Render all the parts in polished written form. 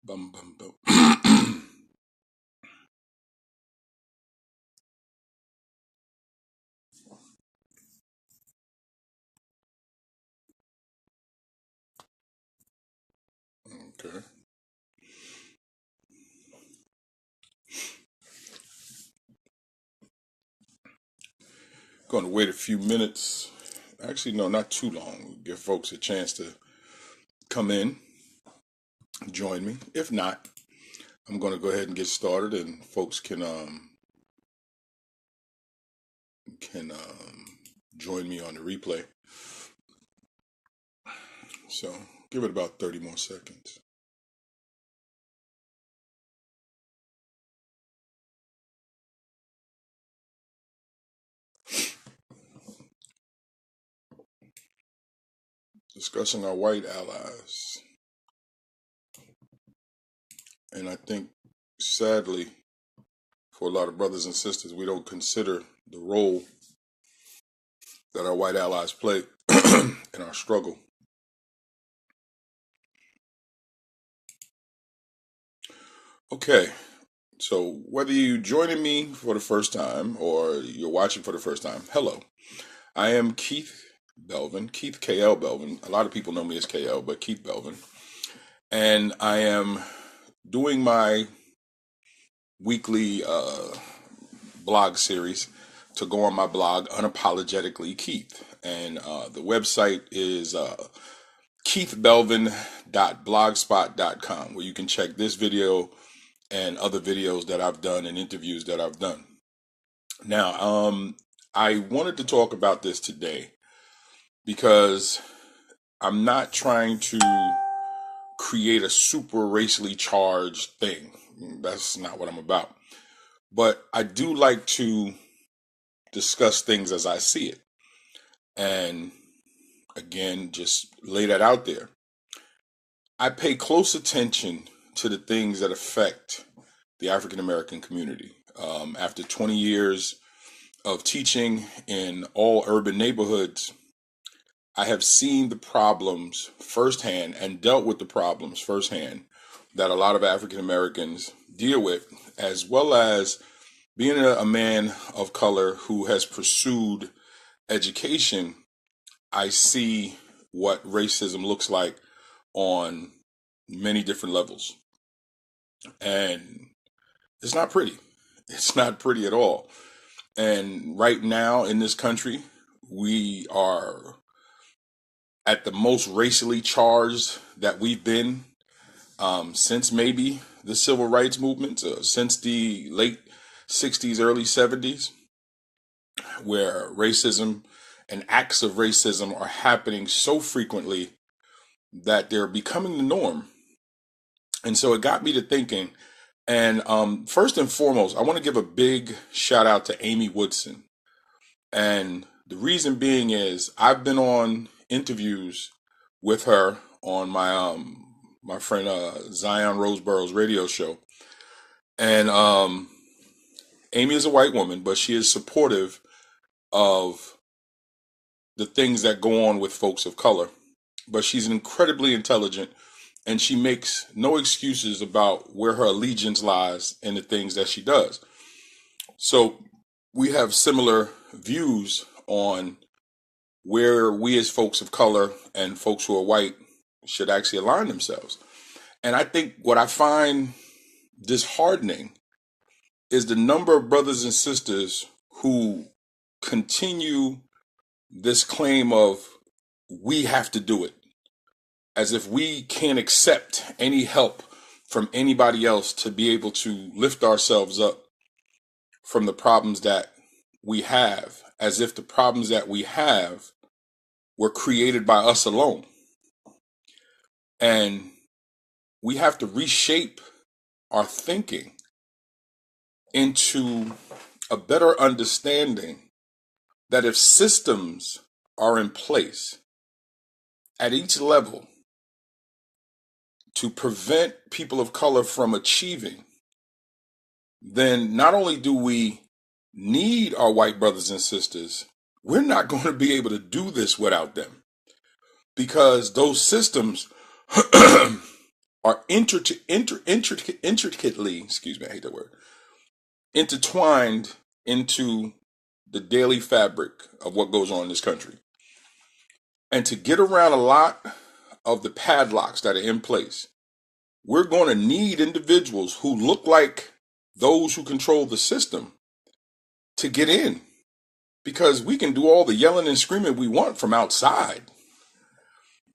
Bum, bum, bum. Okay. Going to wait a few minutes. Actually, no, not too long. Give folks a chance to come in, join me. If not, I'm going to go ahead and get started, and folks can join me on the replay. So give it about 30 more seconds. Discussing our white allies, and I think sadly, for a lot of brothers and sisters, we don't consider the role that our white allies play in our struggle. Okay, so whether you joining me for the first time or you're watching for the first time, hello. I am Keith Belvin, Keith KL Belvin. A lot of people know me as KL, but Keith Belvin. And I am doing my weekly blog series to go on my blog, Unapologetically Keith. And the website is keithbelvin.blogspot.com, where you can check this video and other videos that I've done and interviews that I've done. Now, I wanted to talk about this today because I'm not trying to create a super racially charged thing. That's not what I'm about. But I do like to discuss things as I see it. And again, just lay that out there. I pay close attention to the things that affect the African American community. After 20 years of teaching in all urban neighborhoods, I have seen the problems firsthand and dealt with the problems firsthand that a lot of African Americans deal with, as well as being a man of color who has pursued education. I see what racism looks like on many different levels. And it's not pretty. It's not pretty at all. And right now in this country, we are at the most racially charged that we've been since maybe the civil rights movement, since the late 60s, early 70s, where racism and acts of racism are happening so frequently that they're becoming the norm. And so it got me to thinking. And first and foremost, I want to give a big shout out to Amy Woodson. And the reason being is I've been on interviews with her on my friend Zion Roseborough's radio show. And Amy is a white woman, but she is supportive of the things that go on with folks of color. But she's incredibly intelligent, and she makes no excuses about where her allegiance lies in the things that she does. So we have similar views on where we as folks of color and folks who are white should actually align themselves. And I think what I find disheartening is the number of brothers and sisters who continue this claim of we have to do it, as if we can't accept any help from anybody else to be able to lift ourselves up from the problems that we have, as if the problems that we have were created by us alone. And we have to reshape our thinking into a better understanding that if systems are in place at each level to prevent people of color from achieving, then not only do we need our white brothers and sisters, we're not going to be able to do this without them, because those systems are intricately, excuse me, I hate that word, intertwined into the daily fabric of what goes on in this country. And to get around a lot of the padlocks that are in place, we're going to need individuals who look like those who control the system to get in, because we can do all the yelling and screaming we want from outside.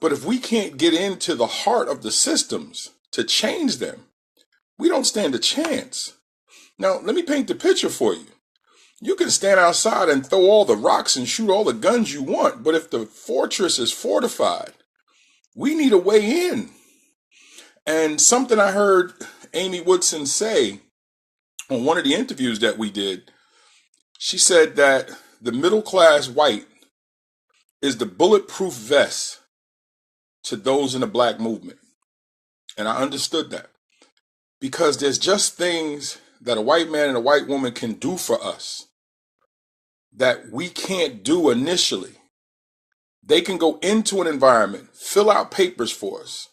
But if we can't get into the heart of the systems to change them, we don't stand a chance. Now, let me paint the picture for you. You can stand outside and throw all the rocks and shoot all the guns you want, but if the fortress is fortified, we need a way in. And something I heard Amy Woodson say on one of the interviews that we did, she said that the middle class white is the bulletproof vest to those in the black movement. And I understood that, because there's just things that a white man and a white woman can do for us that we can't do initially. They can go into an environment, fill out papers for us,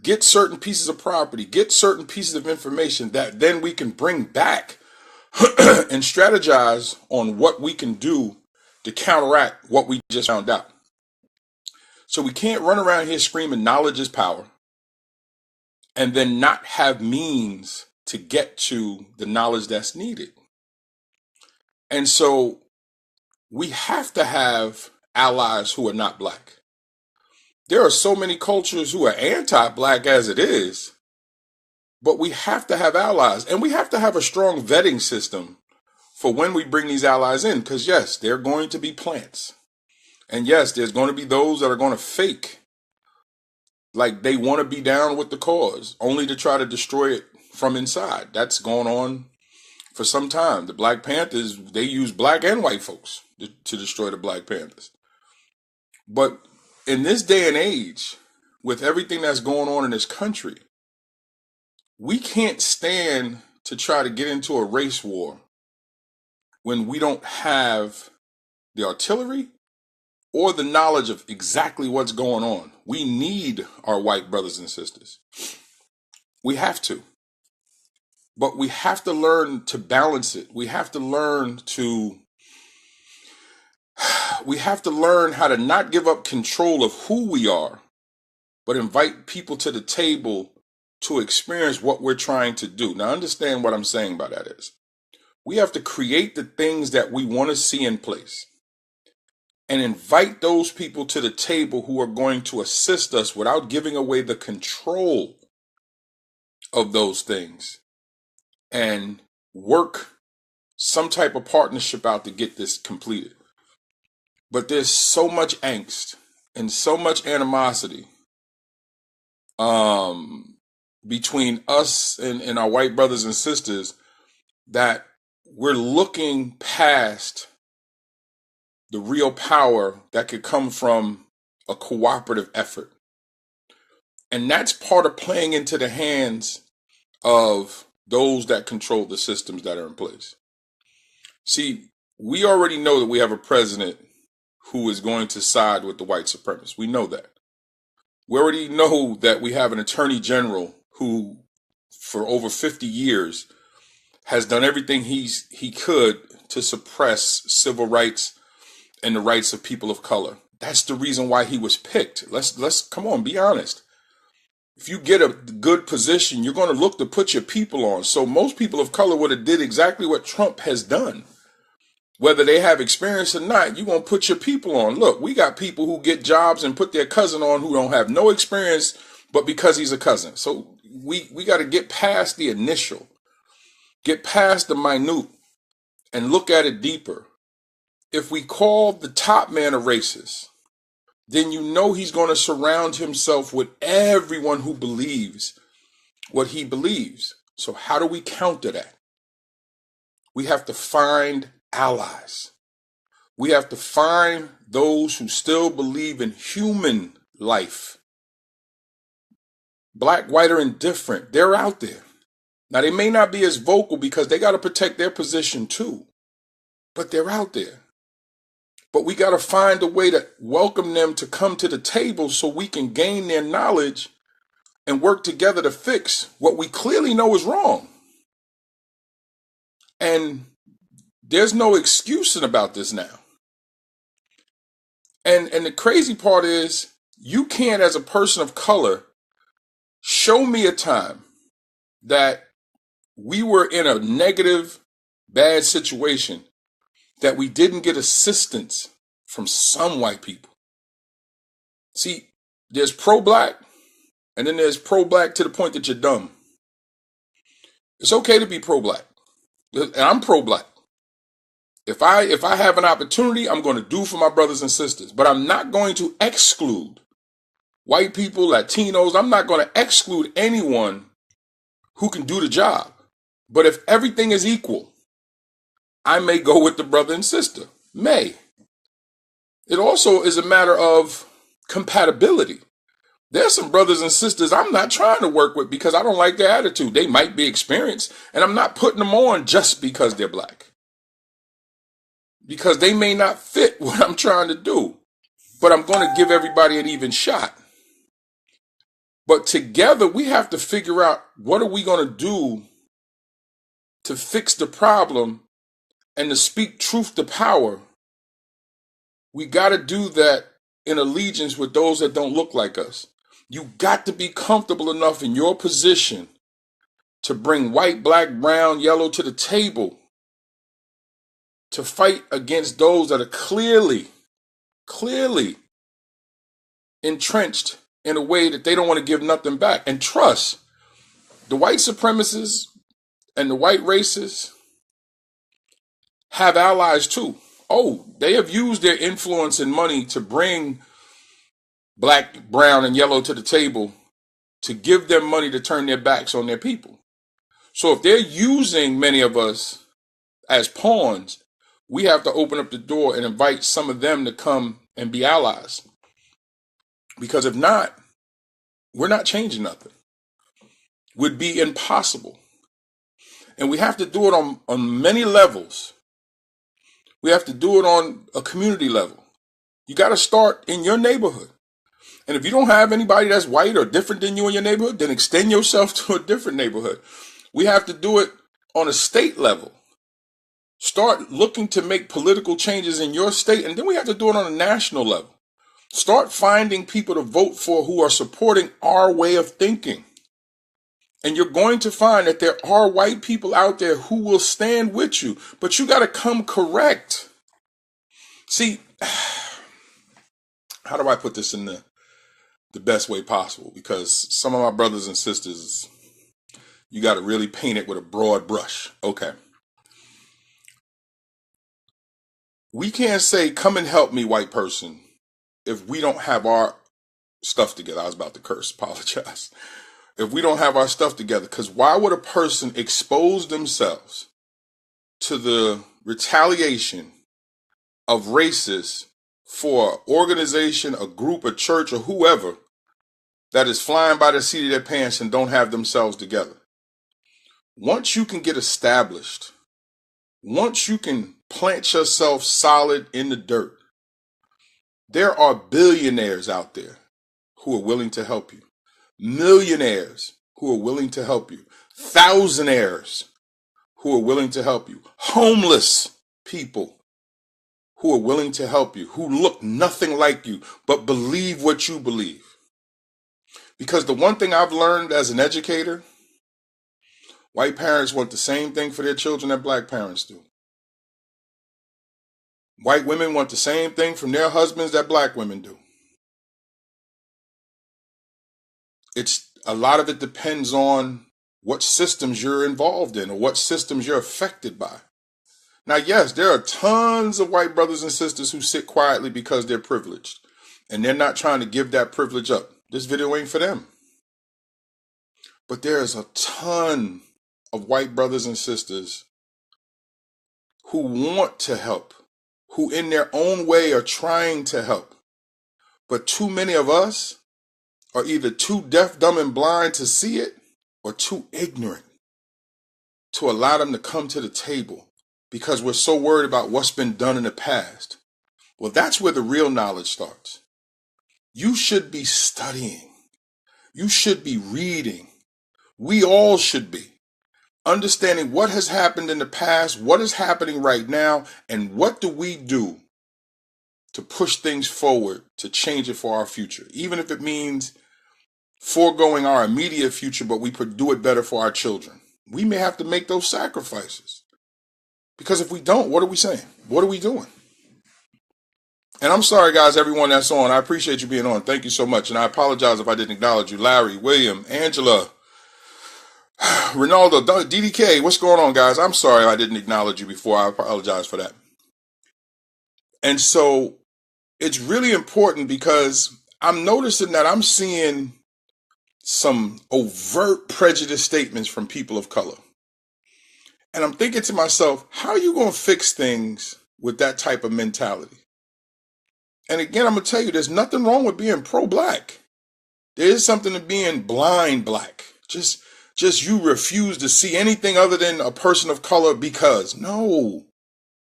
get certain pieces of property, get certain pieces of information that then we can bring back and strategize on what we can do to counteract what we just found out. So we can't run around here screaming knowledge is power and then not have means to get to the knowledge that's needed. And so we have to have allies who are not black. There are so many cultures who are anti-black as it is, but we have to have allies, and we have to have a strong vetting system for when we bring these allies in, because yes, they're going to be plants. And yes, there's going to be those that are going to fake like they want to be down with the cause, only to try to destroy it from inside. That's going on for some time. The Black Panthers, they use black and white folks to destroy the Black Panthers. But in this day and age, with everything that's going on in this country, we can't stand to try to get into a race war when we don't have the artillery or the knowledge of exactly what's going on. We need our white brothers and sisters. We have to. But we have to learn to balance it. We have to learn how to not give up control of who we are, but invite people to the table to experience what we're trying to do. Now, understand what I'm saying by that is, we have to create the things that we want to see in place and invite those people to the table who are going to assist us without giving away the control of those things, and work some type of partnership out to get this completed. But there's so much angst and so much animosity between us and our white brothers and sisters that we're looking past the real power that could come from a cooperative effort. And that's part of playing into the hands of those that control the systems that are in place. See, we already know that we have a president who is going to side with the white supremacists. We know that. We already know that we have an attorney general who, for over 50 years, has done everything he could to suppress civil rights and the rights of people of color. That's the reason why he was picked. Let's come on, be honest. If you get a good position, you're going to look to put your people on. So most people of color would have did exactly what Trump has done. Whether they have experience or not, you're going to put your people on. Look, we got people who get jobs and put their cousin on who don't have no experience, but because he's a cousin. So we got to get past the initial, get past the minute, and look at it deeper. If we call the top man a racist, then you know he's going to surround himself with everyone who believes what he believes. So how do we counter that? We have to find allies. We have to find those who still believe in human life. Black, white, or indifferent, they're out there. Now, they may not be as vocal because they got to protect their position too, but they're out there. But we got to find a way to welcome them to come to the table so we can gain their knowledge and work together to fix what we clearly know is wrong. And there's no excusing about this now. And the crazy part is, you can't, as a person of color, show me a time that we were in a negative, bad situation that we didn't get assistance from some white people. See, there's pro-black, and then there's pro-black to the point that you're dumb. It's okay to be pro-black, and I'm pro-black. If I have an opportunity, I'm going to do for my brothers and sisters, but I'm not going to exclude white people, Latinos. I'm not going to exclude anyone who can do the job. But if everything is equal, I may go with the brother and sister. May. It also is a matter of compatibility. There's some brothers and sisters I'm not trying to work with because I don't like their attitude. They might be experienced, and I'm not putting them on just because they're black. Because they may not fit what I'm trying to do. But I'm going to give everybody an even shot. But together, we have to figure out, what are we going to do to fix the problem and to speak truth to power. We got to do that in allegiance with those that don't look like us. You got to be comfortable enough in your position to bring white, black, brown, yellow to the table to fight against those that are clearly entrenched in a way that they don't want to give nothing back. And trust, the white supremacists and the white racists have allies too. Oh, they have used their influence and money to bring black, brown, and yellow to the table to give them money to turn their backs on their people. So if they're using many of us as pawns, we have to open up the door and invite some of them to come and be allies. Because if not, we're not changing nothing. Would be impossible. And we have to do it on many levels. We have to do it on a community level. You got to start in your neighborhood. And if you don't have anybody that's white or different than you in your neighborhood, then extend yourself to a different neighborhood. We have to do it on a state level. Start looking to make political changes in your state, and then we have to do it on a national level. Start finding people to vote for who are supporting our way of thinking. And you're going to find that there are white people out there who will stand with you, but you got to come correct. See, how do I put this in the best way possible? Because some of my brothers and sisters, you got to really paint it with a broad brush. Okay. We can't say, come and help me, white person, if we don't have our stuff together. I was about to curse, apologize. If we don't have our stuff together, because why would a person expose themselves to the retaliation of racists for an organization, a group, a church, or whoever that is flying by the seat of their pants and don't have themselves together? Once you can get established, once you can plant yourself solid in the dirt, there are billionaires out there who are willing to help you. Millionaires who are willing to help you. Thousandaires who are willing to help you. Homeless people who are willing to help you, who look nothing like you, but believe what you believe. Because the one thing I've learned as an educator, white parents want the same thing for their children that black parents do. White women want the same thing from their husbands that black women do. A lot of it depends on what systems you're involved in or what systems you're affected by. Now, yes, there are tons of white brothers and sisters who sit quietly because they're privileged, and they're not trying to give that privilege up. This video ain't for them. But there's a ton of white brothers and sisters who want to help, who in their own way are trying to help. But too many of us are either too deaf, dumb, and blind to see it, or too ignorant to allow them to come to the table because we're so worried about what's been done in the past. Well, that's where the real knowledge starts. You should be studying. You should be reading. We all should be. Understanding what has happened in the past, what is happening right now, and what do we do to push things forward to change it for our future, even if it means foregoing our immediate future, but we could do it better for our children. We may have to make those sacrifices, because if we don't, what are we saying? What are we doing? And I'm sorry, guys, everyone that's on. I appreciate you being on. Thank you so much. And I apologize if I didn't acknowledge you. Larry, William, Angela, Ronaldo, DDK, what's going on, guys? I'm sorry I didn't acknowledge you before. I apologize for that. And so it's really important, because I'm noticing that I'm seeing some overt prejudice statements from people of color. And I'm thinking to myself, how are you going to fix things with that type of mentality? And again, I'm going to tell you, there's nothing wrong with being pro-black. There is something to being blind black. Just you refuse to see anything other than a person of color because. No.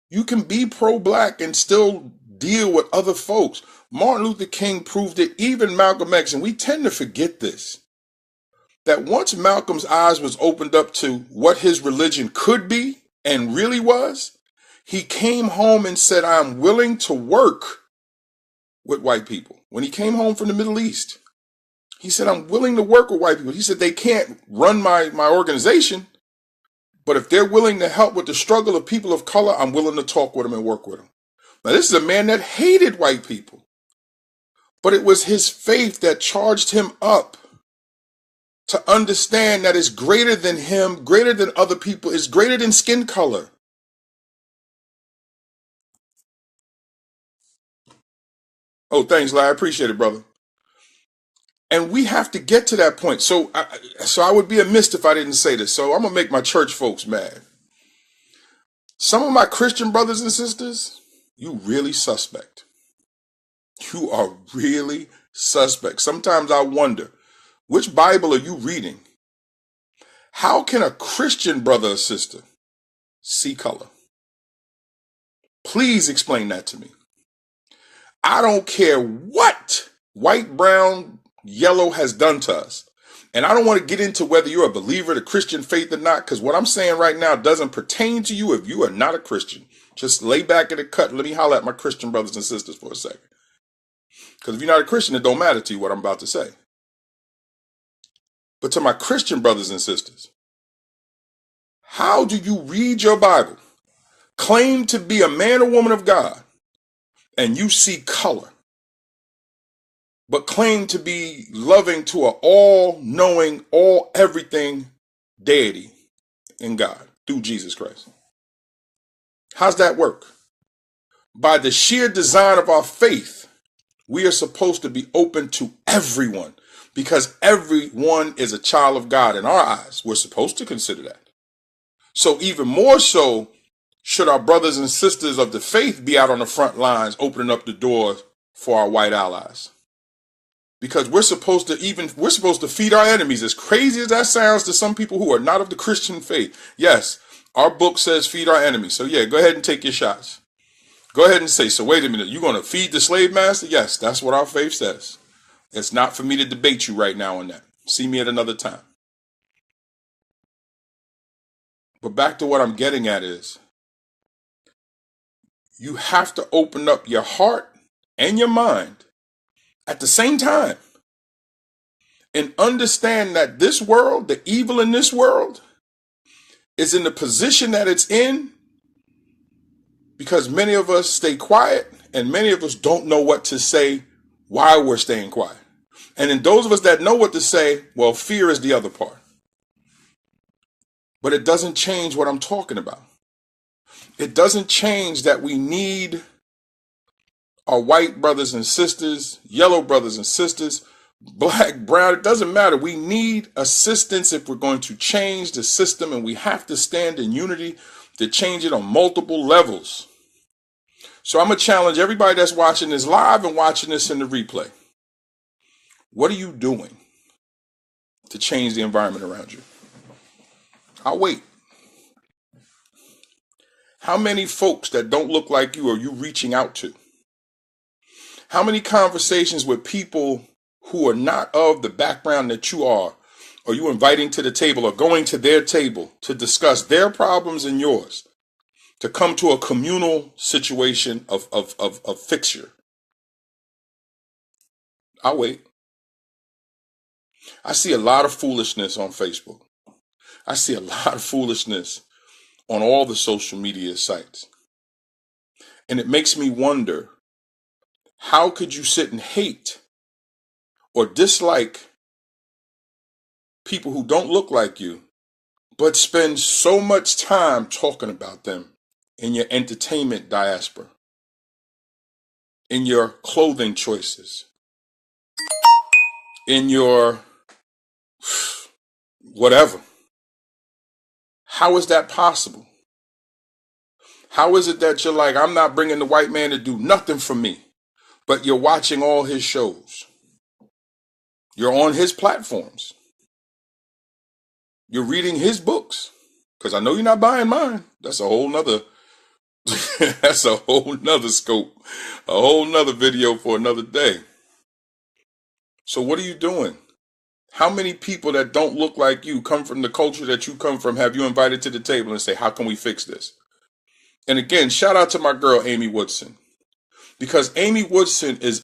You can be pro-black and still deal with other folks. Martin Luther King proved it, even Malcolm X, and we tend to forget this. That once Malcolm's eyes was opened up to what his religion could be and really was, he came home and said, I'm willing to work with white people. When he came home from the Middle East, he said, I'm willing to work with white people. He said, they can't run my organization, but if they're willing to help with the struggle of people of color, I'm willing to talk with them and work with them. Now, this is a man that hated white people, but it was his faith that charged him up to understand that it's greater than him, greater than other people, it's greater than skin color. Oh, thanks, Larry. I appreciate it, brother. And we have to get to that point. So I would be amiss if I didn't say this. So I'm going to make my church folks mad. Some of my Christian brothers and sisters, you really suspect. You are really suspect. Sometimes I wonder, which Bible are you reading? How can a Christian brother or sister see color? Please explain that to me. I don't care what white, brown, yellow has done to us. And I don't want to get into whether you're a believer of the Christian faith or not, because what I'm saying right now doesn't pertain to you if you are not a Christian. Just lay back at the cut. Let me holler at my Christian brothers and sisters for a second. Because if you're not a Christian, it don't matter to you what I'm about to say. But to my Christian brothers and sisters, how do you read your Bible, claim to be a man or woman of God, and you see color, but claim to be loving to an all-knowing, all-everything deity in God through Jesus Christ? How's that work? By the sheer design of our faith, we are supposed to be open to everyone, because everyone is a child of God in our eyes. We're supposed to consider that. So even more so, should our brothers and sisters of the faith be out on the front lines, opening up the doors for our white allies. Because we're supposed to feed our enemies, as crazy as that sounds to some people who are not of the Christian faith. Yes, our book says feed our enemies. So yeah, go ahead and take your shots. Go ahead and say, so wait a minute, you're going to feed the slave master? Yes, that's what our faith says. It's not for me to debate you right now on that. See me at another time. But back to what I'm getting at is, you have to open up your heart and your mind at the same time and understand that this world, the evil in this world, is in the position that it's in because many of us stay quiet and many of us don't know what to say while we're staying quiet. And in those of us that know what to say, well, fear is the other part. But it doesn't change what I'm talking about. It doesn't change that we need our white brothers and sisters, yellow brothers and sisters, black, brown, it doesn't matter. We need assistance if we're going to change the system, and we have to stand in unity to change it on multiple levels. So I'm going to challenge everybody that's watching this live and watching this in the replay. What are you doing to change the environment around you? I'll wait. How many folks that don't look like you are you reaching out to? How many conversations with people who are not of the background that you are inviting to the table or going to their table to discuss their problems and yours, to come to a communal situation of fixture. I'll wait. I see a lot of foolishness on Facebook. I see a lot of foolishness on all the social media sites. And it makes me wonder, how could you sit and hate or dislike people who don't look like you, but spend so much time talking about them in your entertainment diaspora, in your clothing choices, in your whatever? How is that possible? How is it that you're like, I'm not bringing the white man to do nothing for me, but you're watching all his shows? You're on his platforms. You're reading his books. Because I know you're not buying mine. That's a whole nother that's a whole nother scope. A whole nother video for another day. So what are you doing? How many people that don't look like you, come from the culture that you come from, have you invited to the table and say, how can we fix this? And again, shout out to my girl, Amy Woodson. Because Amy Woodson is